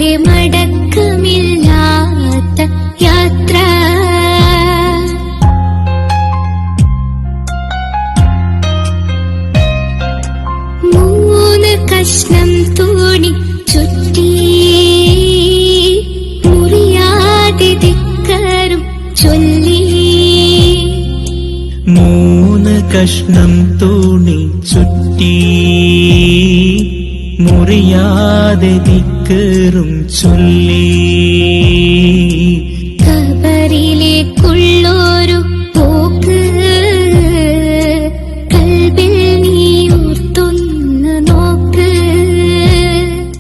വരെ മടക്കമില്ലാത്ത യാത്ര. മൂന്ന് കഷ്ണം തുണി ചുറ്റി മുറിയാതെ ദിക്കറും ചൊല്ലി. മൂന്ന് കഷ്ണം തുണി ചുറ്റി മുറിയാതെ ദിക്കറും ചൊല്ലി.